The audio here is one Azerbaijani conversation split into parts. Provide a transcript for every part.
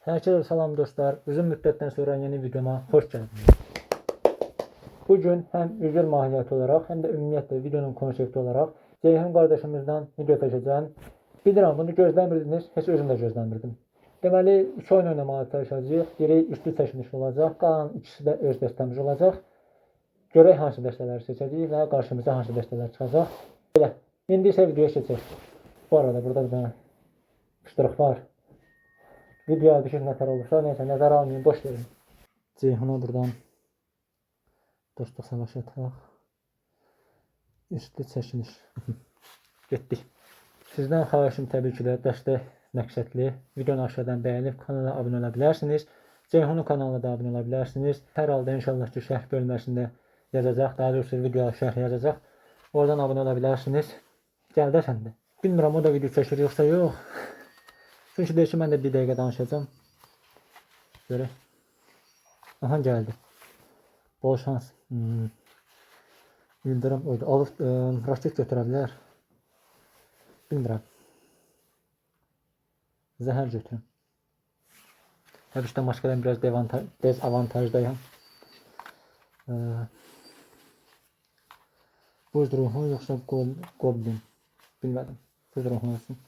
Herkese salam dostlar. Uzun müddətten sonra yeni videoma hoş geldiniz. Bugün hem üzül mahiyyəti olarak hem de ümumiyyətlə videonun konsepti olarak Ceyhun kardeşimizden video çəkəcəm. Bilirəm bunu gözləmirdiniz, heç özüm də gözləmirdim. Deməli, 2 oyun oynamağa çalışacağıq. Biri üçlü çəkiliş olacaq, qalan ikisi də öz dəstəmiz olacaq. Görək hansı dəstələri seçəcəyik və qarşımıza hansı dəstələr çıxacaq. Belə, indi isə videoya keçək. Bu arada burada bir dənə fışdırıq var. Videoya bir şey nətər olursa, neyse nəzərə almayın, boş verin. Ceyhuna buradan dostluq savaşı ataq. Üstü çəkiliş. Getdik. Sizdən xahişim təbii ki də dəstək məqsədli. Videonu aşağıdan bəyənib kanala abunə ola bilərsiniz. Ceyhunun kanalına da abunə ola bilərsiniz. Hər halda inşallah ki şərh bölməsində yazacaq. Daha doğrusu videoya şərh yazacaq. Oradan abunə ola bilərsiniz. Gəl də sən də. Bilmirəm o da video çəkir yoxsa yox. Çünki deyir ki mən də bir dəqiqə danışacağım. Görək. Aha gəldi. Bol şans. Yıldırım oydu. Alıb raket götürə bilər. Bilmirəm. Zəhər götürüm. Təbii ki də maskadan biraz dezavantajdayım. Buz ruhu yoxsa goblin. Bilmədim. Buz ruhu olsun.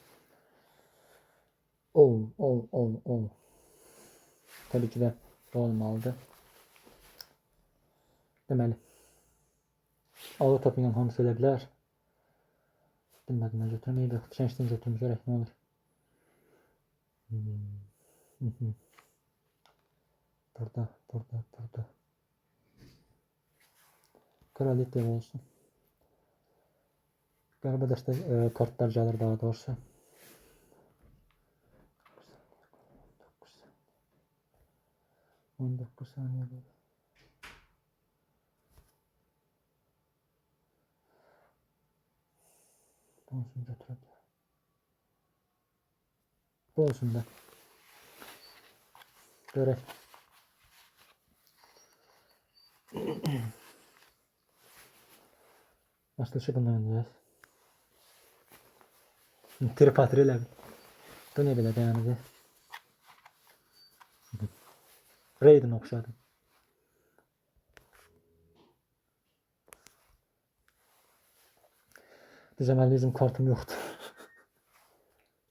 Təbii ki də olmalıdır. Deməli. Alı topu ilə hamısı ölə bilər. Bilmədim nə götürməyib. Fişənçdən götürüm görək nə olur. Burada. Kraliyet dev olsun. Qəribə dəstə kartlar gəlir daha doğrusu. 19 saniye böyle. Bu olsun götürelim. Bu olsun da. Görək. Açılışı bundan oynayacağız. Tripatri elə bil. Bu ne belə dayanıcı? Raiden oxşadı. Düzəməli üzüm kartım yoxdur.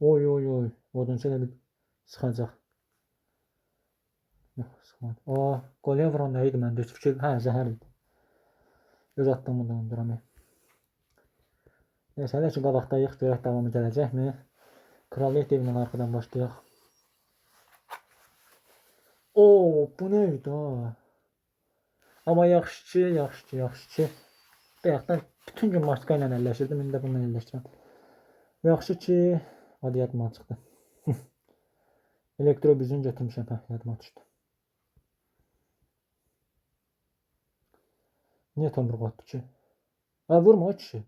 Oy. Odunçu elə bir sıxacaq. Yox, sıxmadı. Qolya vuran nə idi mən düz fikir? Hə, zəhər idi. Öz attığımı da unduramıyım. Neyse, hələ ki qabaqdayıq. Görək davamı gələcəkmi? Kraliyet evindən arxadan başlayaq. Bu nə idi ha? Amma yaxşı ki. Bayaqdan bütün gün maska ilə əlləşirdim. İndi də bununla əlləşirəm. Yaxşı ki, adı yadıma çıxdı. Elektrobüzün götürmüşəm, yadıma düşdü. Niyə tomruq atdı ki? Vurma o kişi.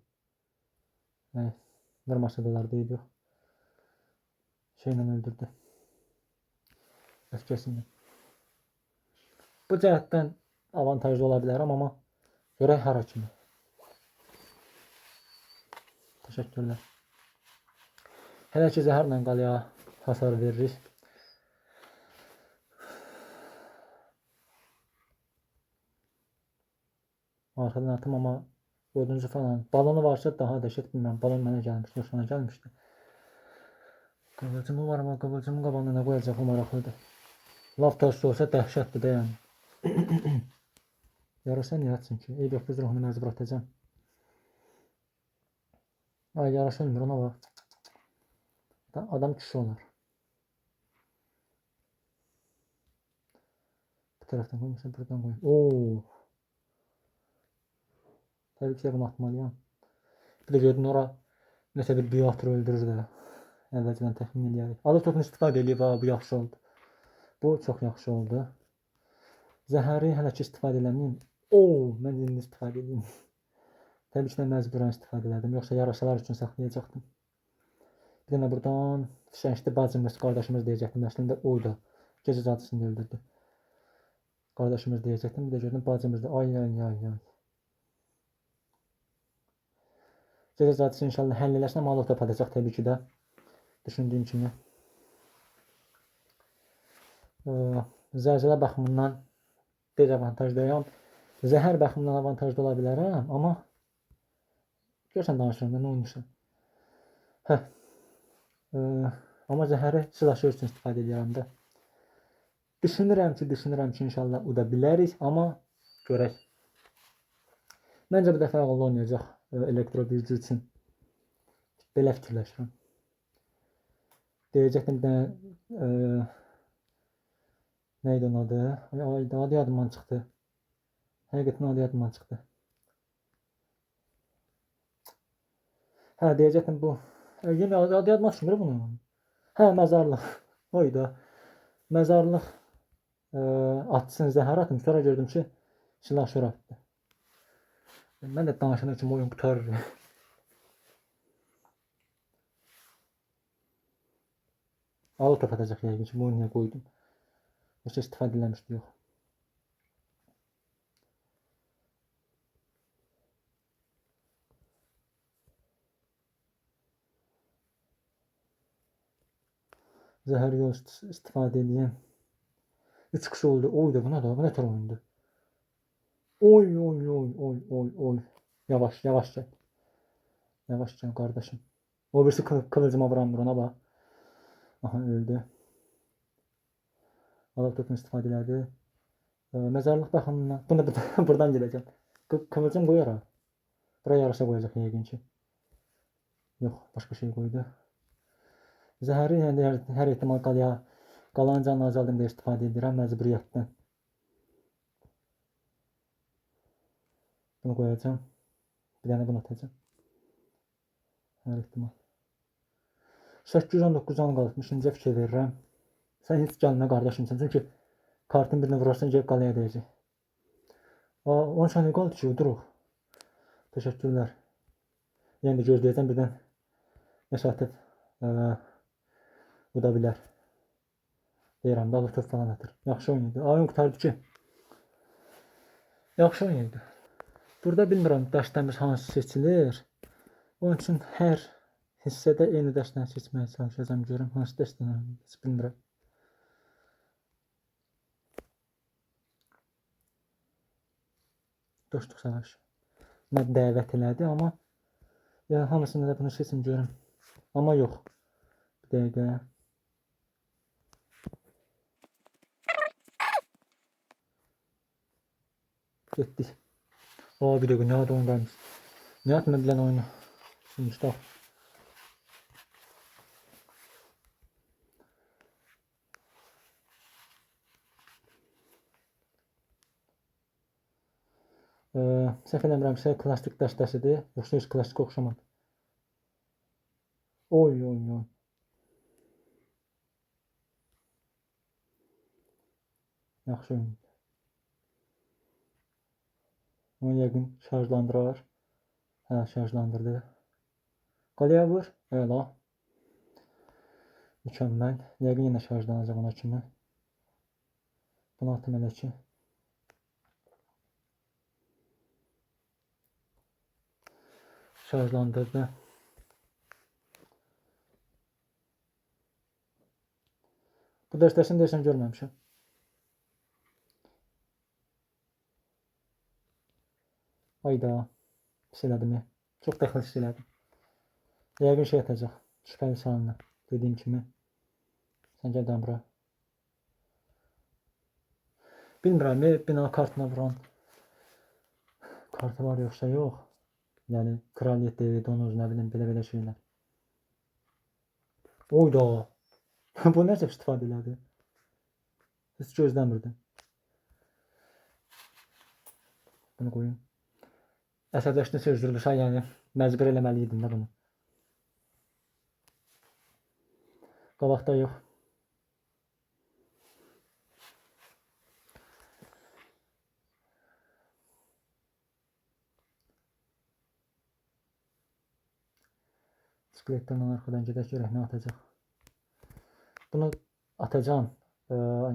Vurmasa da deyib yox. Şeylə öldürdü. Öfkəsindən. Bu cəhətdən avantajlı ola bilərəm, amma görək hara kimi. Təşəkkürlər. Hələ ki zəhərlə qalaya hasar veririk. Arxadan atım, amma dördüncü falan. Balonu varsa daha dəhşət, bilmirəm. Balon mənə gəlmişdi, yox sana gəlmişdi. Qıvılcımı var, amma qıvılcımın qabağına nə qoyacaq, o maraqlıdır. Laf tərsi olsa dəhşətdir də yəni. Yarasa niyə atsın ki? Eyb yox, biz ruhunu məcbur atacam. Yarasa ölmür, ona bax. Adam kişi olar. Bu tərəfdən qoymuşsa, buradan qoyum. Təbii ki, bunu atmalıyam. Bir də gördün, ora nəsə bir biatır öldürür də. Əvvəlcədən təxmin edəyək. Adı topunu istifadə edib, bu yaxşı oldu. Bu çox yaxşı oldu. Zəhəri hələ ki istifadə eləməyim. Mən indi istifadə edeyim. Təbii ki, məcburan istifadə elədim. Yoxsa yarasalar üçün saxlayacaqdım. Bir dənə buradan fişəngli bacımız, qardaşımız deyəcəkdim. Əslində oydu. Gecə cadısını öldürdü. Qardaşımız deyəcəkdim. Bir də gördüm bacımızda. Ay. Gecə cadısı inşallah həll eləsinə malo top atacaq təbii ki də. Düşündüyüm kimi. Zəlzələ baxımından dezavantajdayam. Zəhər baxımından avantajda ola bilərəm, amma görsən danışıram da, nə oynayırsan? Amma zəhəri silahşör üçün istifadə edirəm də. Düşünürəm ki, inşallah uda bilərik, amma görək. Məncə bu dəfə ağıllı oynayacaq elektrobirci üçün. Belə fikirləşirəm. Deyəcəkdim bir dənə neydi onun adı? Adı yadımdan çıxdı. Həqiqətən adı yadımdan çıxdı. Deyəcəkdim bu. Yenə adı yadımdan çıxmır bunun. Məzarlıq. Oyda. Məzarlıq atsın, zəhər atım. Sonra gördüm ki, silahşör atdı. Mən də danışana kimi oyun qutarır. Alı top atacaq yəqin ki, bu oyuna qoydum. Heç istifadə eləmişdi, yox. Zəhər yol istifadə edeyim. 3 kişi oldu. Oy da buna da. Bu ne tür oyundu? Oy. Yavaş gel. Yavaş gel kardeşim. O birisi kılıcıma vuran ona bak. Aha öldü. Alıp topunu istifadə elədi. Mezarlıq baxımından. Bunu buradan geleceğim. Kılıcım qoyar ha. Buraya yarışa qoyacaq yəqin ki. Yox, başqa şey qoydu. Zəhəri yəni hər ehtimal qalan canını azaldım deyə istifadə edirəm məcburiyyətdən. Bunu qoyacağım. Bir dənə bunu atacağım. Hər ehtimal. 819 can qalıb. İkinciyə fikir verirəm. Sən heç gəlmə qardaşımsan. Çünki kartın birini vurarsan gəlib qalaya dəyəcək. 10 saniyə qaldı ki, duruq. Təşəkkürlər. Yəni də gözləyəcəm birdən nəsə atıb uda bilər. Deyirəm də alıb top falan atır. Yaxşı oynaydı. Oyun qutardı ki. Yaxşı oynaydı. Burada bilmirəm dərslərimiz hansı seçilir. Onun üçün hər hissədə eyni dərsləri seçməyə çalışacağım. Görüm hansı dərsləri heç bilmirəm. Dostluq savaşı. Nə dəvət elədi, amma yəni hamısını da bunu seçim görüm. Amma yox. Bir dəqiqə. Getdik. Bir dəqiqə, nə adı oyundaymış. Nə atma bilən oyunu. Şimdi stop. Səhv eləmirəmsə klasik dəstəsidir. Yoxsa heç klasik oxşamadı. Oy. Yaxşı oyundur. Onu yəqin şarjlandırar. Şarjlandırdı. Qalaya vur. Əla. Mükəmməl. Yəqin yenə şarjlanacaq ona kimi. Bunu atım elə ki. Şarjlandırdı. Bu dəstəsini deyəsən görməmişəm. Ayda. Pis elədim. Çox dəxil hiss elədim. Yəqin şey atacaq. Şübhəli salını. Dediyim kimi. Sən gəldən bura. Bilmirəm, bina kartına vuran kartı var yoxsa yox. Yəni kraliyet devi, donuz, nə bilim, belə şeylər. Oyda. Bu necə istifadə elədi? Heç gözləmirdim. Bunu qoyun. Əsəbləşdin sözdürülürsə, yəni məcbur eləməliydim də bunu. Qabaqda yox. Bisikletdən arxadan gedək görək nə atacaq. Bunu atacağım.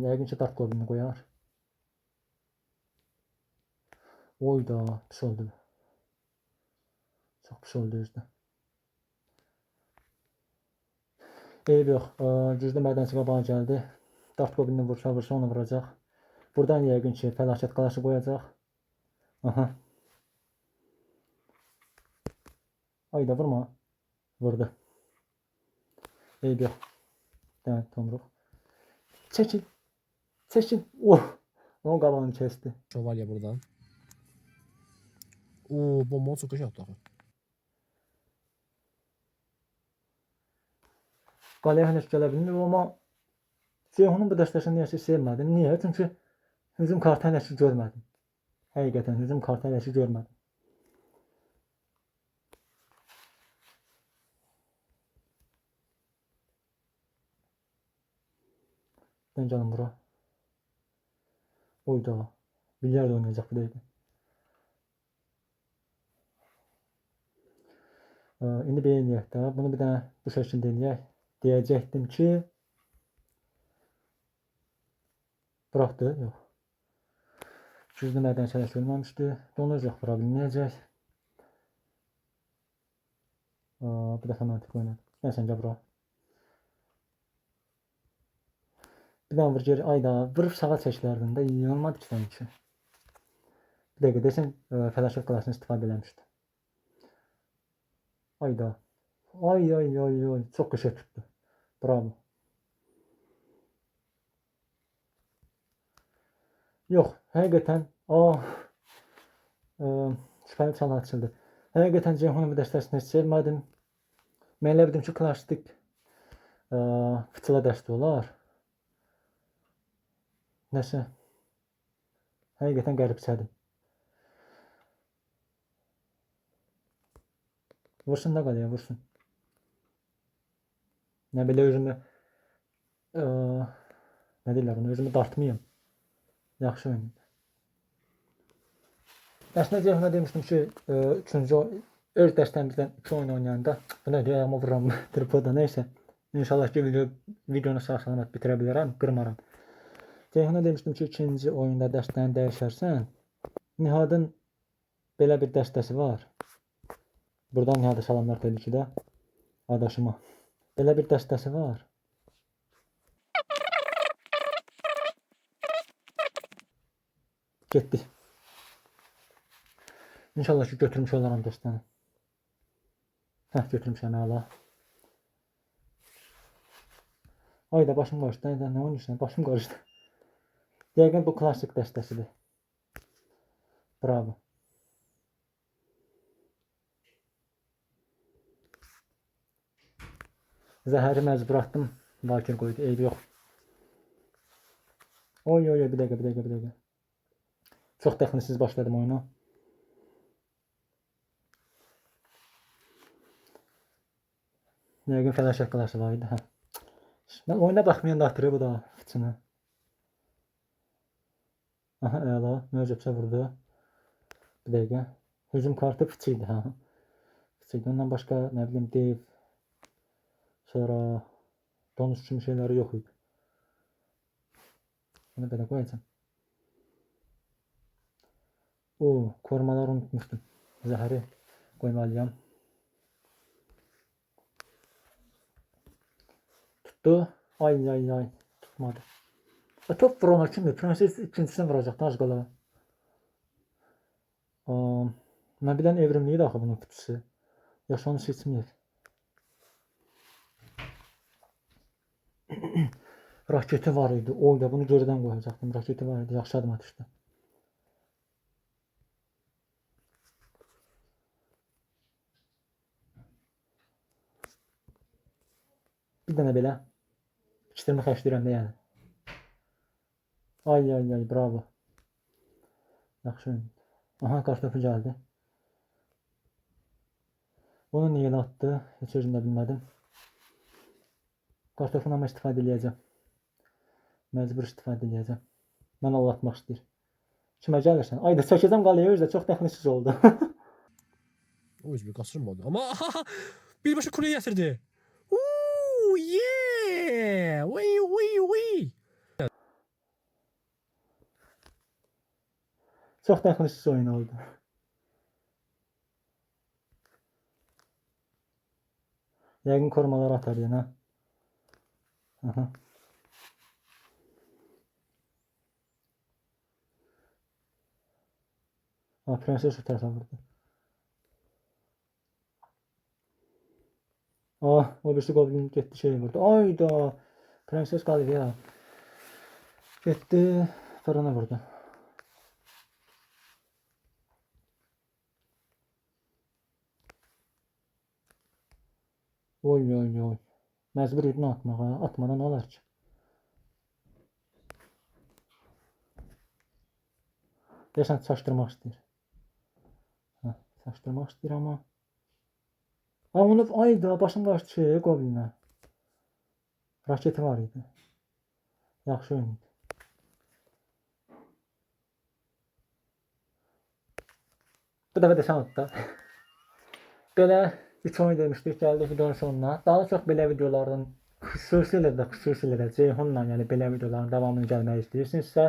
Yəqin ki dart qobini qoyar. Oyda, pis oldu. Çox pis oldu özdə. Eyb yox. Güclü mədənçi qabağa gəldi. Dart goblini vursa onu vuracaq. Buradan yəqin ki fəlakət qalaşı qoyacaq. Aha. Ayda vurma. Vurdu. Eyb yox. Demək tomruq. Çəkil. Çəkil. Oh. Onun qabağını kəsdi. Şövalye buradan. Oo, bomba çok kaç yaptı. Qalaya henüz gələ bilmir, amma Ceyhunun bu dəstəsini niyəsə sevmədim. Niyə? Çünki hücum kartı hələ ki görmədim. Həqiqətən hücum kartı hələ ki görmədim. Ben canım bura. Oyda. Bilyard oynayacaq bu dəqiqə. İndi beğeniyək də. Bunu bir dənə bu şəkildə eləyək. Deyəcəkdim ki buraxdı. Yox. Güclü mədən çərək ölməmişdi. Donacaq vura bilməyəcək. Bir dəfə mantıqlı oynadı. Mən səncə bura. Bir dənə vur geri. Ayda vurub sağa çəkilərdin də. İyi olmadı ki sanki. Bir dəqiqə desən fəlakət qalasını istifadə eləmişdi. Ayda. Ay. Çox qəşəng tutdu. Bravo. Yox, həqiqətən şübhəli çal açıldı. Həqiqətən Ceyhunun bu dəstəsini heç sevmədim. Mən elə bildim ki, klasik fıçıla dəstə olar. Nəsə. Həqiqətən qəribçədir. Vursun da qalaya, vursun. Nə belə özümü nə deyirlər onu, özümü dartmayayım. Yaxşı oynadı. Əslində Ceyhuna demişdim ki, üçüncü öz dəstəmizdən 2 oyun oynayanda bu nə deyir, ayağıma vuram tripoda, neysə. İnşallah ki videonu sağ-salamat bitirə bilərəm, qırmaram. Ceyhuna demişdim ki, ikinci oyunda dəstəni dəyişərsən. Nihadın belə bir dəstəsi var. Buradan Nihada salamlar təbii ki də adaşıma. Belə bir dəstəsi var. Getdi. İnşallah ki götürmüş olaram dəstəni. Götürmüşəm əla. Ayda başım qarışdı. Ayda nə oynayırsan? Başım qarışdı. Yəqin bu klasik dəstəsidir. Bravo. Zəhəri məcbur atdım. Vakir qoydu. Eybi yox. Oy, bir dəqiqə. Çox təxminsiz başladım oyuna. Yəqin fəlakət qalası var idi. Mən oyuna baxmayan da atırı bu da fıçını. Aha, əla. Möcübsə vurdu. Bir dəqiqə. Hücum kartı fıçı idi. Fıçıydı. Ondan başqa nə bilim dev. Sonra donuz kimi şeyləri yox idi. Bunu belə qoyacağım. Korumaları unutmuşdum. Zəhəri qoymalıyam. Tutdu. Ay. Tutmadı. Top vurana kimi? Prenses ikincisini vuracaqdı az qala. Mən bir dənə evrimliydi axı bunun fıçısı. Yaxşı onu seçməyək. Raketi var idi. Oyda bunu geridən qoyacaqdım. Raketi var idi. Yaxşı adım atışdı. Bir dənə belə. İkisini xərcləyirəm də yəni. Ay, bravo. Yaxşı oynadı. Aha, kartopu gəldi. Bunu niyə atdı? Heç özüm də bilmədim. Kartofunu amma istifadə edəcəm. Məcbur istifadə edəcəm. Mən allatmaq istəyir. Kimə gəlirsən? Ayda çəkəcəm qalaya, özü də çox təxminsiz oldu. O yüz bir kasırım oldu. Ama birbaşa kuleye getirdi. Uuu yeah. Wee. Çox təxminsiz oyun oldu. Yəqin korumaları atar yenə. Aha. Ha, prenses tərəfə vurdu. Ah, o birisi goblin getdi şey vurdu. Ayda. Prenses qaldı ya. Getdi. Fırına vurdu. Oy oy oy. Məcbur idin atmağa. Atmadan olar ki. Deyəsən çaşdırmaq istəyir. Hə, çaşdırmaq istəyir amma. Ha, onu ayda başım qaçdı şey goblinə. Raketi var idi. Yaxşı oyun idi. Bu dəfə də sən atdı. Belə 3 oyun demişdik, gəldik videonun sonuna. Daha çox belə videoların xüsusilə də Ceyhunla, yəni belə videoların davamını gəlmək istəyirsinizsə,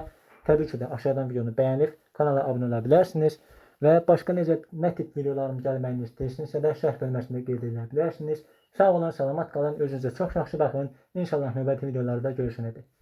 təbii ki də aşağıdan videonu bəyənib kanala abunə ola bilərsiniz və başqa nə tip videolarım gəlməyini istəyirsinizsə də şərh bölməsində qeyd edə bilərsiniz. Sağ olun, salamat qalın, özünüzə çox yaxşı baxın. İnşallah növbəti videolarda görüşənədək.